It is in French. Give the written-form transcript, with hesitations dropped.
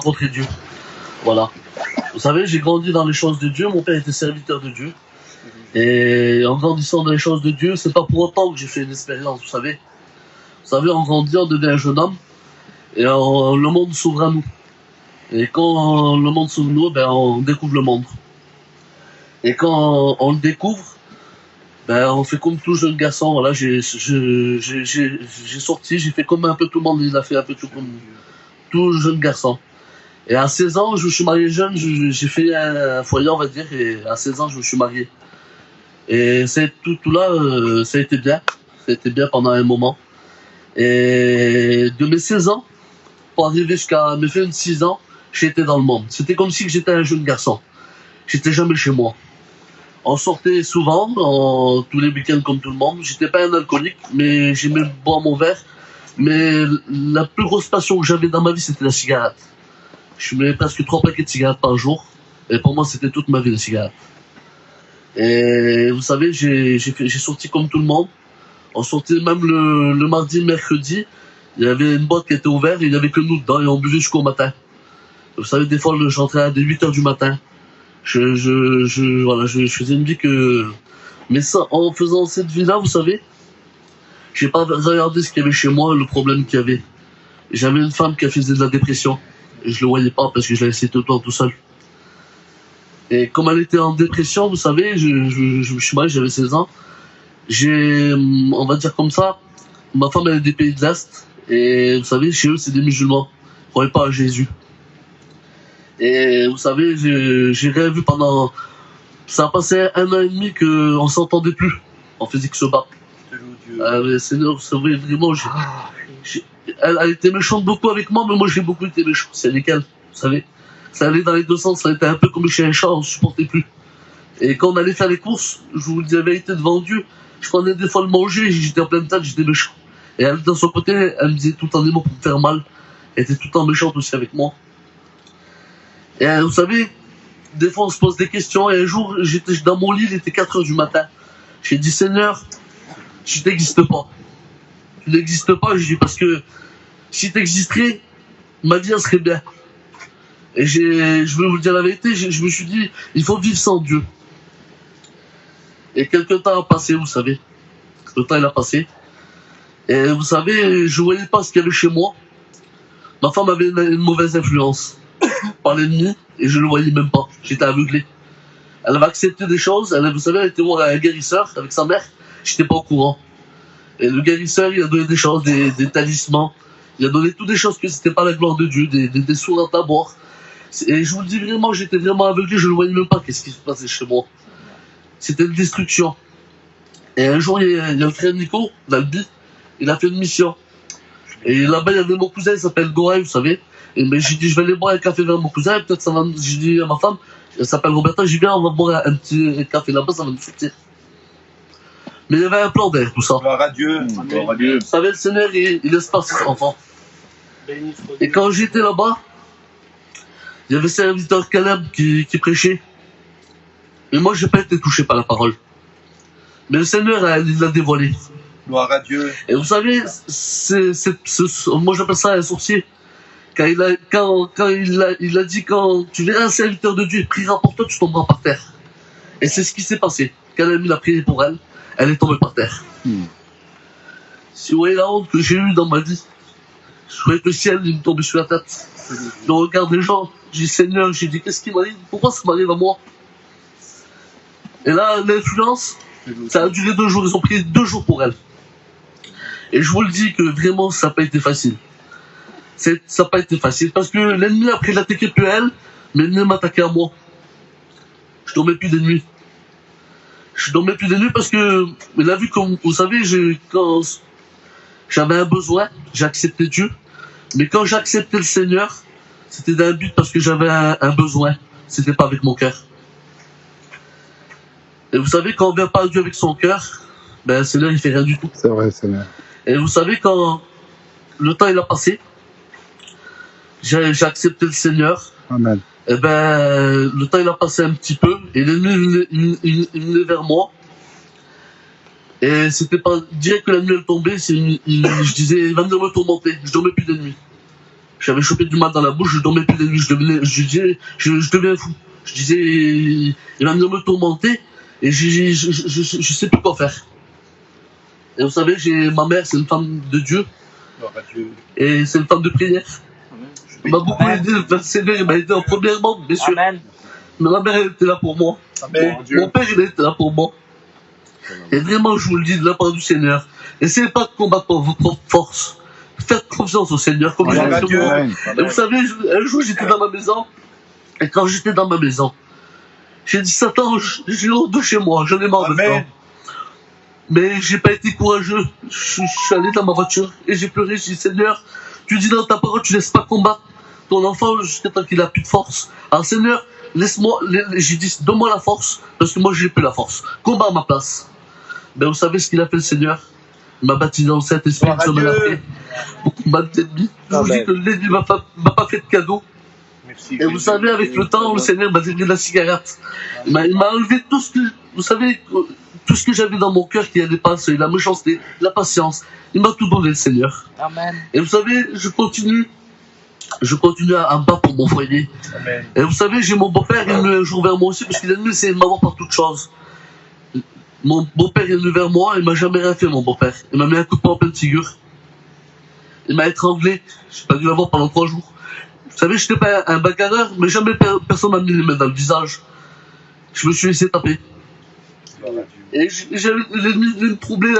rencontrer Dieu. Voilà. Vous savez, j'ai grandi dans les choses de Dieu, mon père était serviteur de Dieu. Et en grandissant dans les choses de Dieu, c'est pas pour autant que j'ai fait une expérience, vous savez. Vous savez, en grandissant, on devient un jeune homme, et le monde s'ouvre à nous. Et quand le monde s'ouvre à nous, ben, on découvre le monde. Et quand on le découvre, ben, on fait comme tout jeune garçon, voilà, j'ai sorti, j'ai fait comme un peu tout le monde, il a fait un peu tout comme tout jeune garçon. Et à 16 ans, je me suis marié jeune, j'ai fait un foyer, on va dire, et à 16 ans, je me suis marié. Et c'est tout là, ça a été bien. Ça a été bien pendant un moment. Et de mes 16 ans, pour arriver jusqu'à mes 26 ans, j'étais dans le monde. C'était comme si j'étais un jeune garçon. J'étais jamais chez moi. On sortait souvent, tous les week-ends comme tout le monde. J'étais pas un alcoolique, mais j'aimais boire mon verre. Mais la plus grosse passion que j'avais dans ma vie, c'était la cigarette. Je fumais presque 3 paquets de cigarettes par jour. Et pour moi, c'était toute ma vie, la cigarette. Et vous savez, j'ai sorti comme tout le monde. On sortait même le mardi, mercredi. Il y avait une boîte qui était ouverte et il n'y avait que nous dedans et on buvait jusqu'au matin. Vous savez, des fois, j'entrais à 8h du matin. Voilà, je faisais une vie que... Mais ça, en faisant cette vie-là, vous savez, j'ai pas regardé ce qu'il y avait chez moi, le problème qu'il y avait. J'avais une femme qui faisait de la dépression. Et je le voyais pas parce que je la laissais tout le temps tout seul. Et comme elle était en dépression, vous savez, je me suis marié, j'avais 16 ans. On va dire comme ça, ma femme elle est des pays de l'Est. Et vous savez, chez eux, c'est des musulmans. Ils ne croyaient pas à Jésus. Et vous savez, j'ai rien vu pendant... Ça a passé 1 an et demi qu'on ne s'entendait plus. On faisait que se battre. Seigneur, c'est vrai, vraiment, elle était méchante beaucoup avec moi, mais moi j'ai beaucoup été méchant. C'est lesquels, vous savez. Ça allait dans les deux sens, ça a été un peu comme chez un chat, on ne supportait plus. Et quand on allait faire les courses, je vous dis la vérité devant Dieu, je prenais des fois le manger, j'étais en pleine tête, j'étais méchant. Et elle, dans son côté, elle me disait tout le temps des mots pour me faire mal. Elle était tout le temps méchante aussi avec moi. Et vous savez, des fois on se pose des questions, et un jour, j'étais dans mon lit, il était 4h du matin. J'ai dit, Seigneur, tu n'existes pas. Tu n'existes pas, je dis, parce que si tu existerais, ma vie, elle serait bien. Et je vais vous dire la vérité, je me suis dit, il faut vivre sans Dieu. Et quelques temps a passé, vous savez. Le temps, il a passé. Et vous savez, je voyais pas ce qu'il y avait chez moi. Ma femme avait une mauvaise influence par l'ennemi, et je le voyais même pas. J'étais aveuglé. Elle avait accepté des choses, vous savez, elle était voir un guérisseur avec sa mère. J'étais pas au courant. Et le guérisseur, il a donné des choses, des talismans. Il a donné toutes des choses que c'était pas la gloire de Dieu, des sourates à boire. Et je vous le dis vraiment, j'étais vraiment aveuglé, je ne voyais même pas qu'est-ce qui se passait chez moi. C'était une destruction. Et un jour, il y a le frère Nico, d'Albi, il a fait une mission. Et là-bas, il y avait mon cousin, il s'appelle Goraï, vous savez. Et ben, j'ai dit, je vais aller boire un café vers mon cousin, et peut-être ça va... J'ai dit à ma femme, elle s'appelle Roberta, j'ai dit, viens, on va boire un petit café là-bas, ça va nous sortir. Mais il y avait un plan derrière tout ça. Gloire à Dieu. Gloire à Dieu. Vous savez, le Seigneur, il laisse pas ses enfants. Et quand j'étais là-bas, il y avait serviteur Caleb qui prêchait. Mais moi, j'ai pas été touché par la parole. Mais le Seigneur, il l'a dévoilé. Gloire à Dieu. Et vous savez, moi j'appelle ça un sorcier. Quand il a dit, quand tu verras un serviteur de Dieu, il priera pour toi, tu tomberas par terre. Et c'est ce qui s'est passé. Caleb, il a prié pour elle, elle est tombée par terre. Si vous voyez la honte que j'ai eue dans ma vie, je voyais que le ciel, il me tombait sur la tête. Je regarde les gens, j'ai dit Seigneur, j'ai dit qu'est-ce qui m'arrive, pourquoi ça m'arrive à moi? Et là, l'influence, ça a duré 2 jours, ils ont prié 2 jours pour elle. Et je vous le dis que vraiment, ça n'a pas été facile. Ça n'a pas été facile, parce que l'ennemi, après, il a attaqué plus elle, mais l'ennemi m'a attaqué à moi. Je dormais plus des nuits. Je dormais plus des nuits parce que, il a vu comme, vous savez, quand j'avais un besoin, j'ai accepté Dieu. Mais quand j'ai accepté le Seigneur, c'était d'un but parce que j'avais un besoin. C'était pas avec mon cœur. Et vous savez, quand on vient pas à Dieu avec son cœur, ben, le Seigneur, il fait rien du tout. C'est vrai, Seigneur. Et vous savez, quand le temps, il a passé, j'ai accepté le Seigneur. Amen. Et ben, le temps, il a passé un petit peu, et l'ennemi, il venait vers moi. Et c'était pas direct que la nuit elle tombait, je disais, il va venir me tourmenter, je dormais plus de nuit. J'avais chopé du mal dans la bouche, je dormais plus la nuit, je devenais fou. Je disais, il va venir me tourmenter, et je sais plus quoi faire. Et vous savez, ma mère, c'est une femme de Dieu, et c'est une femme de prière. Il m'a beaucoup aidé, le Seigneur, il m'a aidé en premièrement, bien sûr. Amen. Mais ma mère, elle était là pour moi. Amen. Mon père, il était là pour moi. Et vraiment, je vous le dis de la part du Seigneur, essayez pas de combattre par vos propres forces. Faites confiance au Seigneur, comme je l'ai fait moi. Et vous savez, un jour, j'étais dans ma maison, et quand j'étais dans ma maison, j'ai dit, Satan, j'ai honte de chez moi, j'en ai marre de ça. Mais j'ai pas été courageux. Je suis allé dans ma voiture, et j'ai pleuré, j'ai dit, Seigneur, tu dis dans ta parole, tu laisses pas combattre ton enfant jusqu'à temps qu'il a plus de force. Alors Seigneur, laisse-moi, j'ai dit, donne-moi la force, parce que moi j'ai plus la force. Combat à ma place. Ben vous savez ce qu'il a fait le Seigneur? Il m'a baptisé dans le Saint-Esprit, ça me l'a fait. Beaucoup mal d'ennemis. Je vous dis que l'ennemi m'a pas fait de cadeau. Merci, et vous savez, avec le temps, le Seigneur m'a donné de la cigarette. Il m'a enlevé tout ce que, vous savez, tout ce que j'avais dans mon cœur qui allait pas, la méchanceté, la patience. Il m'a tout donné, le Seigneur. Amen. Et vous savez, je continue à me battre pour mon foyer. Amen. Et vous savez, j'ai mon beau-père, il est venu un jour vers moi aussi, parce qu'il a venu essayer de m'avoir par toutes choses. Mon beau-père est venu vers moi, il m'a jamais rien fait, mon beau-père. Il m'a mis un coup de poing en pleine figure. Il m'a étranglé. J'ai pas dû l'avoir pendant 3 jours. Vous savez, je n'étais pas un bagarreur, mais jamais personne m'a mis les mains dans le visage. Je me suis laissé taper. Et l'ennemi me troublait.